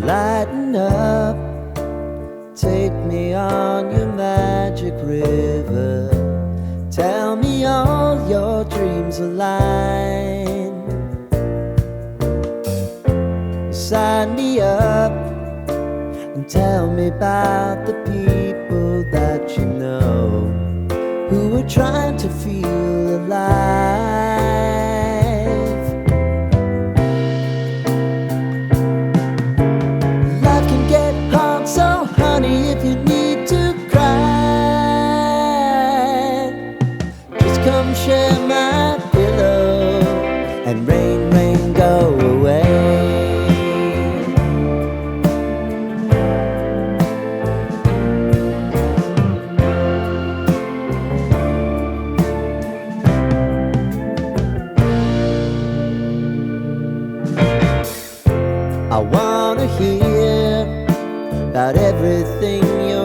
Lighten up, take me on your magic river. Tell me all your dreams align. Sign me up and tell me about the people that you know who are trying to feel alive. Life can get hard, so honey, if you need to cry, just come share my pillow and rain, rain, go away. I wanna hear about everything you